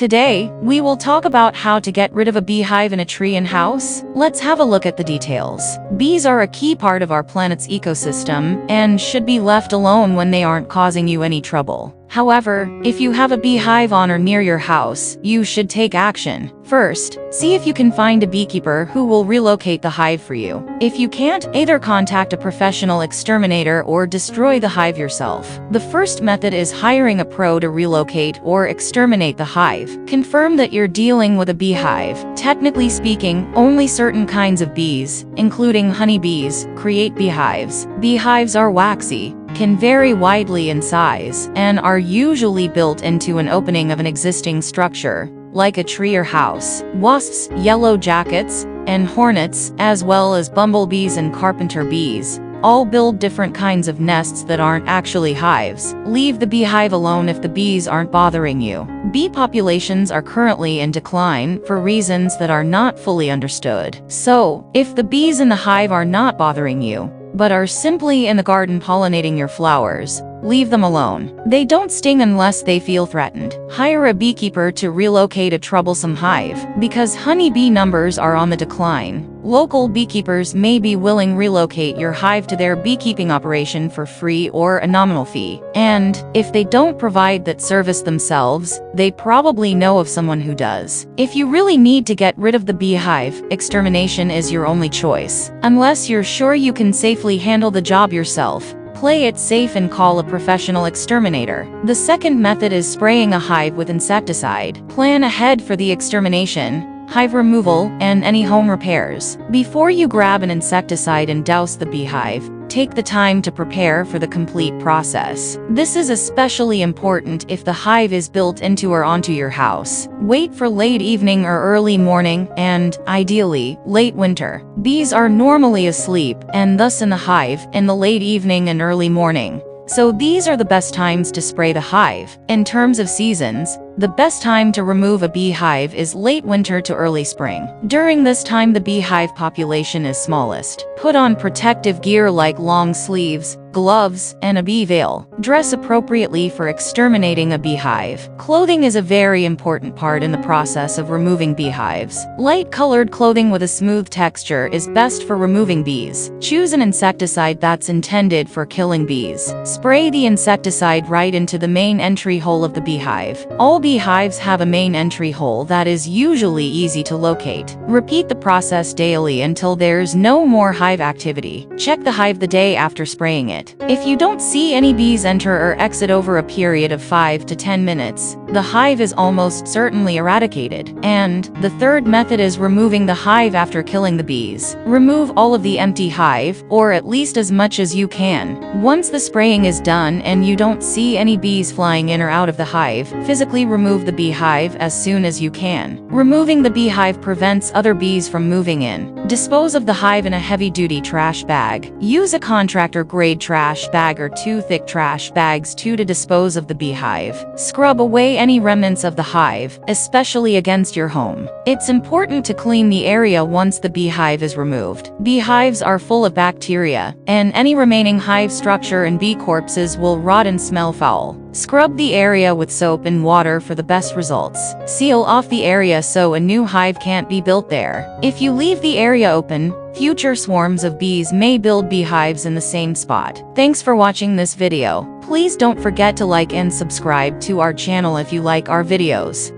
Today, we will talk about how to get rid of a beehive in a tree and house. Let's have a look at the details. Bees are a key part of our planet's ecosystem and should be left alone when they aren't causing you any trouble. However, if you have a beehive on or near your house, you should take action. First, see if you can find a beekeeper who will relocate the hive for you. If you can't, either contact a professional exterminator or destroy the hive yourself. The first method is hiring a pro to relocate or exterminate the hive. Confirm that you're dealing with a beehive. Technically speaking, only certain kinds of bees, including honeybees, create beehives. Beehives are waxy, can vary widely in size, and are usually built into an opening of an existing structure, like a tree or house. Wasps, yellow jackets, and hornets, as well as bumblebees and carpenter bees, all build different kinds of nests that aren't actually hives. Leave the beehive alone if the bees aren't bothering you. Bee populations are currently in decline for reasons that are not fully understood. So, if the bees in the hive are not bothering you, but are simply in the garden pollinating your flowers, leave them alone. They don't sting unless they feel threatened. Hire a beekeeper to relocate a troublesome hive. Because honeybee numbers are on the decline, local beekeepers may be willing to relocate your hive to their beekeeping operation for free or a nominal fee. And if they don't provide that service themselves, they probably know of someone who does. If you really need to get rid of the beehive, extermination is your only choice. Unless you're sure you can safely handle the job yourself, play it safe and call a professional exterminator. The second method is spraying a hive with insecticide. Plan ahead for the extermination, hive removal, and any home repairs. Before you grab an insecticide and douse the beehive, take the time to prepare for the complete process. This is especially important if the hive is built into or onto your house. Wait for late evening or early morning, and, ideally, late winter. Bees are normally asleep, and thus in the hive, in the late evening and early morning. So these are the best times to spray the hive. In terms of seasons, the best time to remove a beehive is late winter to early spring. During this time the beehive population is smallest. Put on protective gear like long sleeves, gloves, and a bee veil. Dress appropriately for exterminating a beehive. Clothing is a very important part in the process of removing beehives. Light-colored clothing with a smooth texture is best for removing bees. Choose an insecticide that's intended for killing bees. Spray the insecticide right into the main entry hole of the beehive. All beehives have a main entry hole that is usually easy to locate. Repeat the process daily until there's no more hive activity. Check the hive the day after spraying it. If you don't see any bees enter or exit over a period of 5 to 10 minutes, the hive is almost certainly eradicated. And the third method is removing the hive after killing the bees. Remove all of the empty hive, or at least as much as you can. Once the spraying is done and you don't see any bees flying in or out of the hive, physically remove the beehive as soon as you can. Removing the beehive prevents other bees from moving in. Dispose of the hive in a heavy-duty trash bag. Use a contractor-grade trash bag or 2 thick trash bags to dispose of the beehive. Scrub away any remnants of the hive, especially against your home. It's important to clean the area once the beehive is removed. Beehives are full of bacteria, and any remaining hive structure and bee corpses will rot and smell foul. Scrub the area with soap and water for the best results. Seal off the area so a new hive can't be built there. If you leave the area open, future swarms of bees may build beehives in the same spot. Thanks for watching this video. Please don't forget to like and subscribe to our channel if you like our videos.